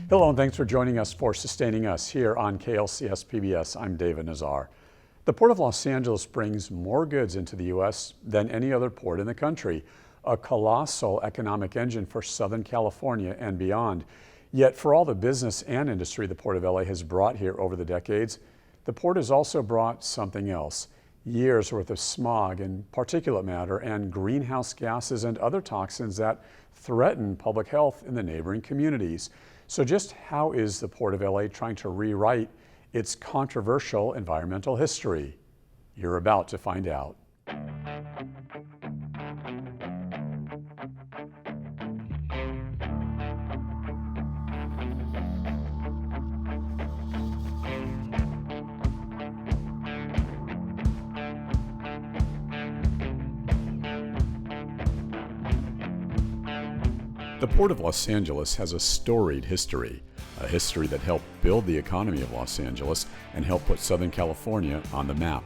Hello and thanks for joining us for Sustaining Us here on KLCS PBS. I'm David Nazar. The Port of Los Angeles brings more goods into the U.S. than any other port in the country, a colossal economic engine for Southern California and beyond. Yet for all the business and industry the Port of LA has brought here over the decades, the port has also brought something else. Years worth of smog and particulate matter and greenhouse gases and other toxins that threaten public health in the neighboring communities. So just how is the Port of LA trying to rewrite its controversial environmental history? You're about to find out. The Port of Los Angeles has a storied history, a history that helped build the economy of Los Angeles and helped put Southern California on the map.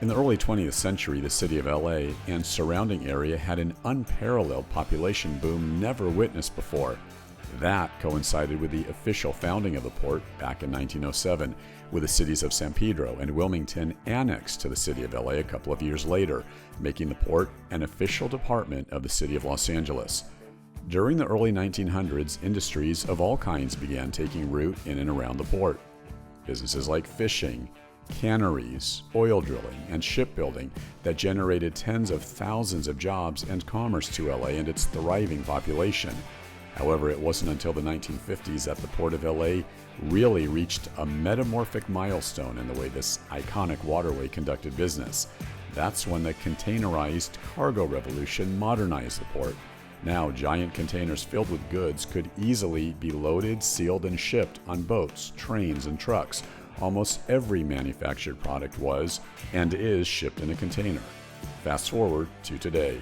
In the early 20th century, the city of LA and surrounding area had an unparalleled population boom never witnessed before. That coincided with the official founding of the port back in 1907, with the cities of San Pedro and Wilmington annexed to the city of LA a couple of years later, making the port an official department of the city of Los Angeles. During the early 1900s, industries of all kinds began taking root in and around the port. Businesses like fishing, canneries, oil drilling, and shipbuilding that generated tens of thousands of jobs and commerce to LA and its thriving population. However, it wasn't until the 1950s that the Port of LA really reached a metamorphic milestone in the way this iconic waterway conducted business. That's when the containerized cargo revolution modernized the port. Now, giant containers filled with goods could easily be loaded, sealed, and shipped on boats, trains, and trucks. Almost every manufactured product was and is shipped in a container. Fast forward to today.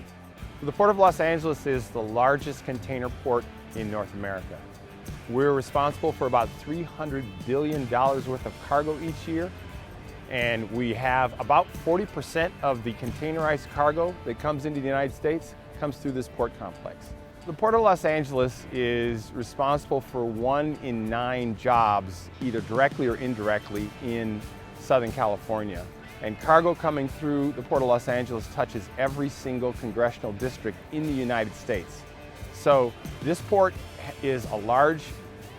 The Port of Los Angeles is the largest container port in North America. We're responsible for about $300 billion worth of cargo each year, and we have about 40% of the containerized cargo that comes into the United States comes through this port complex. The Port of Los Angeles is responsible for 1 in 9 jobs, either directly or indirectly, in Southern California. And cargo coming through the Port of Los Angeles touches every single congressional district in the United States. So this port is a large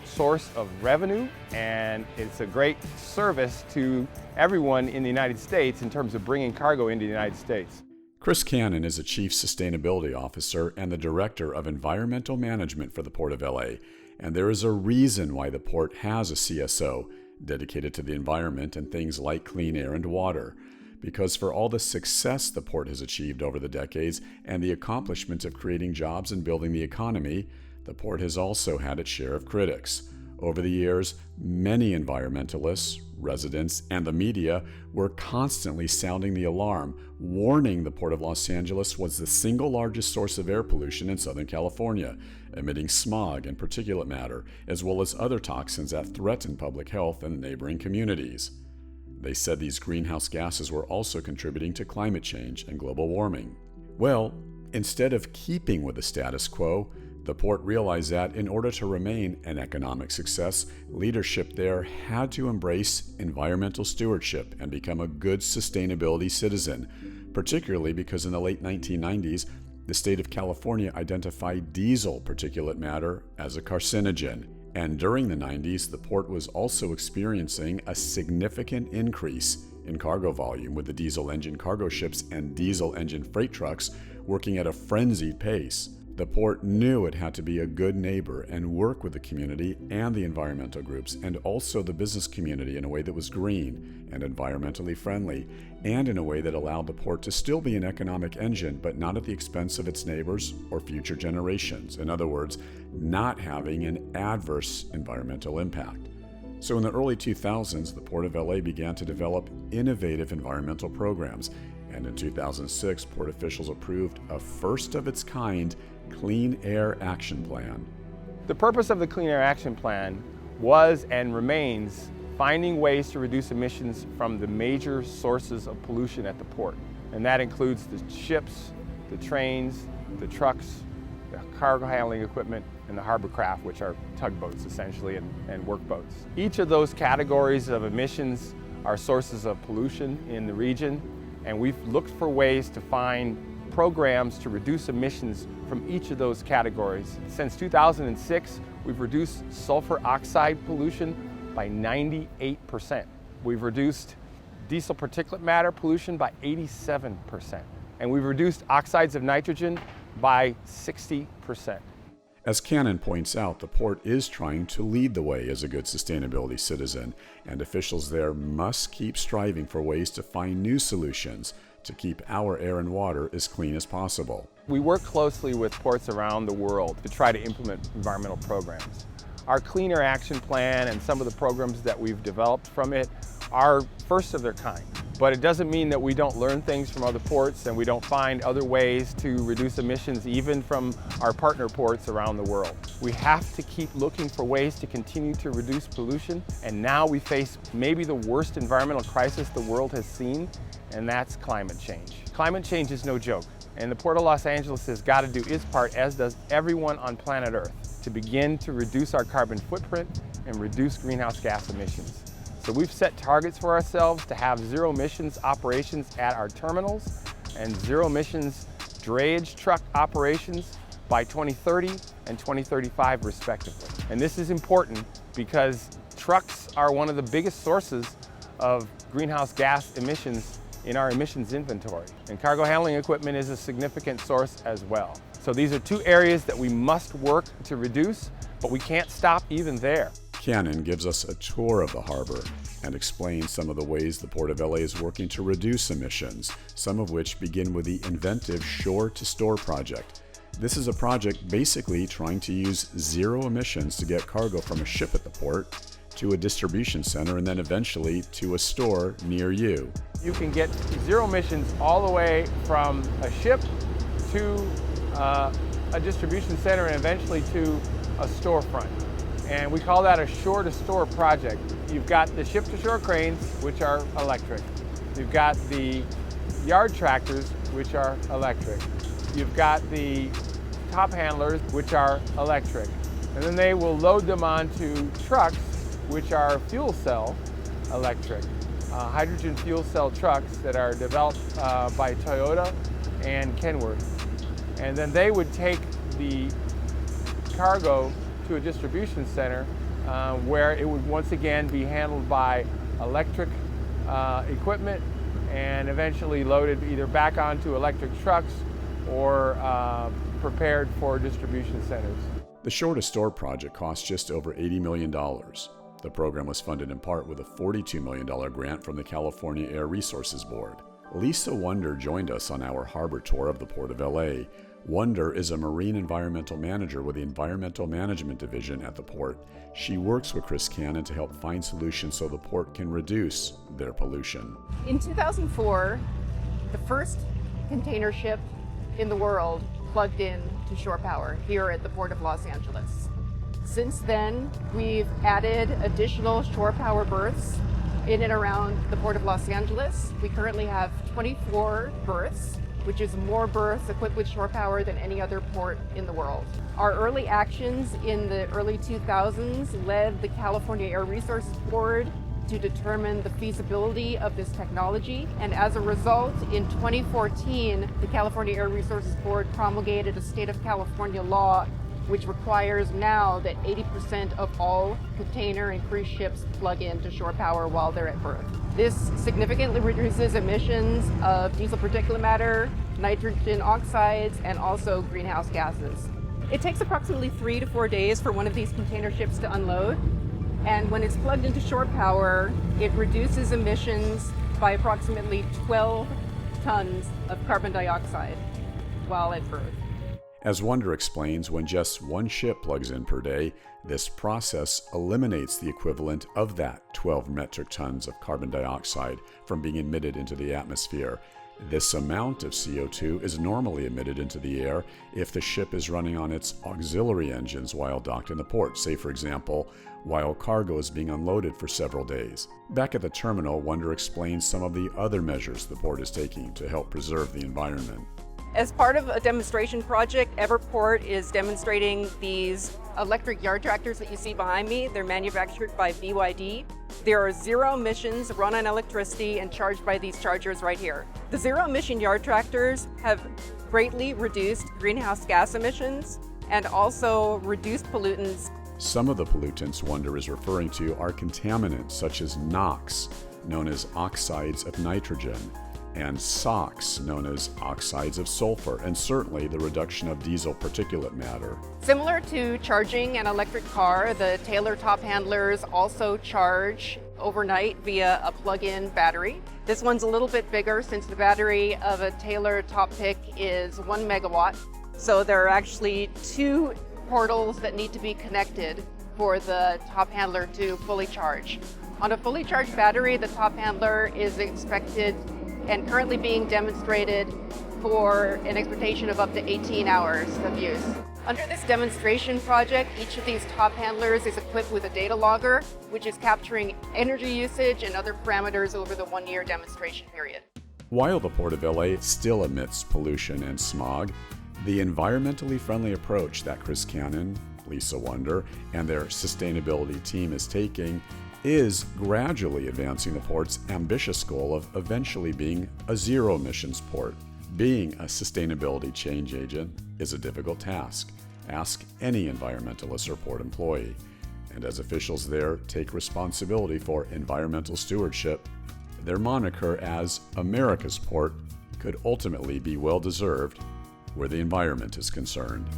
source of revenue, and it's a great service to everyone in the United States in terms of bringing cargo into the United States. Chris Cannon is a Chief Sustainability Officer and the Director of Environmental Management for the Port of LA, and there is a reason why the port has a CSO dedicated to the environment and things like clean air and water. Because for all the success the port has achieved over the decades and the accomplishment of creating jobs and building the economy, the port has also had its share of critics. Over the years, many environmentalists, residents, and the media were constantly sounding the alarm, warning the Port of Los Angeles was the single largest source of air pollution in Southern California, emitting smog and particulate matter, as well as other toxins that threaten public health in the neighboring communities. They said these greenhouse gases were also contributing to climate change and global warming. Well, instead of keeping with the status quo, the port realized that in order to remain an economic success, leadership there had to embrace environmental stewardship and become a good sustainability citizen, particularly because in the late 1990s, the state of California identified diesel particulate matter as a carcinogen. And during the 90s, the port was also experiencing a significant increase in cargo volume, with the diesel engine cargo ships and diesel engine freight trucks working at a frenzied pace. The port knew it had to be a good neighbor and work with the community and the environmental groups, and also the business community in a way that was green and environmentally friendly, and in a way that allowed the port to still be an economic engine, but not at the expense of its neighbors or future generations. In other words, not having an adverse environmental impact. So in the early 2000s, the Port of LA began to develop innovative environmental programs, and in 2006, port officials approved a first-of-its-kind Clean Air Action Plan. The purpose of the Clean Air Action Plan was and remains finding ways to reduce emissions from the major sources of pollution at the port. And that includes the ships, the trains, the trucks, the cargo handling equipment, and the harbor craft, which are tugboats essentially and workboats. Each of those categories of emissions are sources of pollution in the region, and we've looked for ways to find programs to reduce emissions from each of those categories. Since 2006, we've reduced sulfur oxide pollution by 98%. We've reduced diesel particulate matter pollution by 87%. And we've reduced oxides of nitrogen by 60%. As Cannon points out, the port is trying to lead the way as a good sustainability citizen, and officials there must keep striving for ways to find new solutions to keep our air and water as clean as possible. We work closely with ports around the world to try to implement environmental programs. Our Clean Air Action Plan and some of the programs that we've developed from it are first of their kind. But it doesn't mean that we don't learn things from other ports and we don't find other ways to reduce emissions even from our partner ports around the world. We have to keep looking for ways to continue to reduce pollution, and now we face maybe the worst environmental crisis the world has seen, and that's climate change. Climate change is no joke, and the Port of Los Angeles has got to do its part, as does everyone on planet Earth, to begin to reduce our carbon footprint and reduce greenhouse gas emissions. So we've set targets for ourselves to have zero emissions operations at our terminals and zero emissions drayage truck operations by 2030 and 2035 respectively. And this is important because trucks are one of the biggest sources of greenhouse gas emissions in our emissions inventory. And cargo handling equipment is a significant source as well. So these are two areas that we must work to reduce, but we can't stop even there. Cannon gives us a tour of the harbor and explains some of the ways the Port of LA is working to reduce emissions, some of which begin with the inventive Shore-to-Store project. This is a project basically trying to use zero emissions to get cargo from a ship at the port to a distribution center and then eventually to a store near you. You can get zero emissions all the way from a ship to a distribution center and eventually to a storefront. And we call that a shore-to-store project. You've got the ship-to-shore cranes, which are electric. You've got the yard tractors, which are electric. You've got the top handlers, which are electric. And then they will load them onto trucks, which are fuel cell electric. Hydrogen fuel cell trucks that are developed by Toyota and Kenworth. And then they would take the cargo to a distribution center where it would once again be handled by electric equipment and eventually loaded either back onto electric trucks or prepared for distribution centers. The Shore-to-Store project cost just over $80 million. The program was funded in part with a $42 million grant from the California Air Resources Board. Lisa Wunder joined us on our harbor tour of the Port of LA. Wunder is a marine environmental manager with the Environmental Management Division at the port. She works with Chris Cannon to help find solutions so the port can reduce their pollution. In 2004, the first container ship in the world plugged in to shore power here at the Port of Los Angeles. Since then, we've added additional shore power berths in and around the Port of Los Angeles. We currently have 24 berths, which is more berths equipped with shore power than any other port in the world. Our early actions in the early 2000s led the California Air Resources Board to determine the feasibility of this technology. And as a result, in 2014, the California Air Resources Board promulgated a state of California law which requires now that 80% of all container and cruise ships plug into shore power while they're at berth. This significantly reduces emissions of diesel particulate matter, nitrogen oxides, and also greenhouse gases. It takes approximately 3 to 4 days for one of these container ships to unload. And when it's plugged into shore power, it reduces emissions by approximately 12 tons of carbon dioxide while at berth. As Wunder explains, when just one ship plugs in per day, this process eliminates the equivalent of that 12 metric tons of carbon dioxide from being emitted into the atmosphere. This amount of CO2 is normally emitted into the air if the ship is running on its auxiliary engines while docked in the port, say for example, while cargo is being unloaded for several days. Back at the terminal, Wunder explains some of the other measures the port is taking to help preserve the environment. As part of a demonstration project, Everport is demonstrating these electric yard tractors that you see behind me. They're manufactured by BYD. There are zero emissions, run on electricity, and charged by these chargers right here. The zero emission yard tractors have greatly reduced greenhouse gas emissions and also reduced pollutants. Some of the pollutants Wonder is referring to are contaminants such as NOx, known as oxides of nitrogen, and SOx, known as oxides of sulfur, and certainly the reduction of diesel particulate matter. Similar to charging an electric car, the Taylor top handlers also charge overnight via a plug-in battery. This one's a little bit bigger since the battery of a Taylor top pick is 1 megawatt. So there are actually Two portals that need to be connected for the top handler to fully charge. On a fully charged battery, the top handler is expected and currently being demonstrated for an expectation of up to 18 hours of use. Under this demonstration project, each of these top handlers is equipped with a data logger, which is capturing energy usage and other parameters over the 1-year demonstration period. While the Port of LA still emits pollution and smog, the environmentally friendly approach that Chris Cannon, Lisa Wonder, and their sustainability team is taking is gradually advancing the port's ambitious goal of eventually being a zero-emissions port. Being a sustainability change agent is a difficult task. Ask any environmentalist or port employee. And as officials there take responsibility for environmental stewardship, their moniker as America's Port could ultimately be well-deserved where the environment is concerned.